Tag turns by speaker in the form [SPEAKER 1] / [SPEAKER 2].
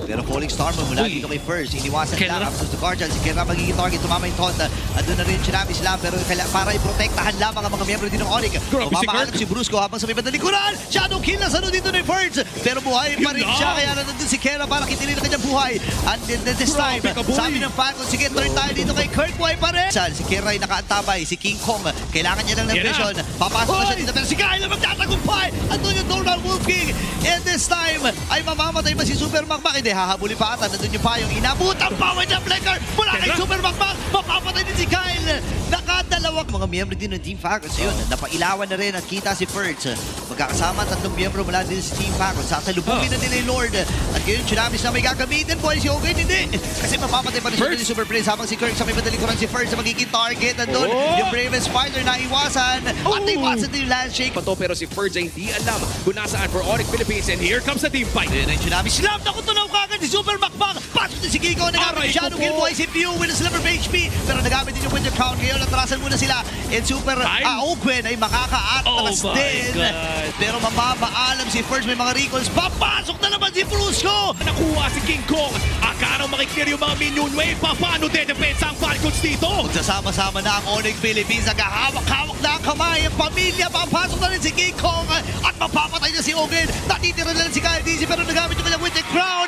[SPEAKER 1] Pero Falling Star mula
[SPEAKER 2] Uy.
[SPEAKER 1] dito kay First. Iniwasan
[SPEAKER 2] Kera.
[SPEAKER 1] lang. Up to Guardian. Si Kera magiging target. Tumama yung Tonda. Andun na rin yung Tsunami Slam. Pero para i-protektahan lamang ang mga miyembro din ng Onyx.
[SPEAKER 2] Grabe si
[SPEAKER 1] Mamaalam
[SPEAKER 2] Kirk.
[SPEAKER 1] si Brusco habang sa may bandang likuran. Shadow kill na sano dito ni First. Pero buhay pa rin
[SPEAKER 2] Yun
[SPEAKER 1] siya.
[SPEAKER 2] lang.
[SPEAKER 1] Kaya nandun si Kera para kitilin ang kanyang buhay. And this time,
[SPEAKER 2] Grabe ka, boy.
[SPEAKER 1] sabi ng Falcon, sige, turn tayo dito kay Kirk. Buhay pa rin. Si Kera ay nakaantabay. Si King Kong, kailangan niya lang ng
[SPEAKER 2] Kera.
[SPEAKER 1] vision. Papasok na siya
[SPEAKER 2] Hoy!
[SPEAKER 1] dito. Pero si Kyle na magtatagumpay. Andun yung Donald Wolf King. And this time, ay mamamatay ba si Super Makmak? Hindi, hahabulin pa ata. Nandun yung payong inabutang power niya, Flicker. Mula kay
[SPEAKER 2] Kera.
[SPEAKER 1] Super Makmak. Mapapatay din si Kyle. Nakadalawang mga miyembro din ng Team Falcons. Yun, napailawan na rin at kita si Fertz. Magkakasama ang tatlong miyembro mula din sa Team Falcons. Sasalubungin na nila yung Lord. At ngayon, Tsunamis na may gagamitin po. Si Hogan hindi. Kasi mapapatay pa rin siya
[SPEAKER 2] Fertz.
[SPEAKER 1] ni Super Prince. Habang si Kirk sa may madalikuran si Fertz na magiging target. Nandun,
[SPEAKER 2] Oh!
[SPEAKER 1] yung Bravest Fighter na iwasan. At naiwasan din yung Landshake.
[SPEAKER 3] Pato pero si Ferds ay hindi alam kung nasaan for Onyx Philippines, and here comes the team fight.
[SPEAKER 1] Ayun ang Tsunami. Slam na kutunaw kagad si Super Makmak. Pasok din si Kiko. Nagamit
[SPEAKER 2] Aray
[SPEAKER 1] yung Shadow
[SPEAKER 2] ko
[SPEAKER 1] Kill
[SPEAKER 2] po.
[SPEAKER 1] Boy. Si Pew with a sliver of HP. Pero nagamit din yung Winter Crown. Ngayon, natrasan muna sila. And Super
[SPEAKER 2] Time.
[SPEAKER 1] Oakwen ay makaka-atras
[SPEAKER 2] Oh my
[SPEAKER 1] din.
[SPEAKER 2] God.
[SPEAKER 1] Pero mababaalam si First. May mga recalls. Papasok na naman si Brusco.
[SPEAKER 3] Nakuha si King Kong. Akala makiklear yung mga minion wave. Paano dedepensa ang Falcons dito?
[SPEAKER 1] Magsasama-sama na ang Onyx Philippines. Naghahawak-hawak na ang kamay. Ang pamilya. Papasok na rin si King Kong. At mapapatay na si Ogen. Natitira na lang si Kyle DC. Pero nagamit yung kanyang Winter Crown.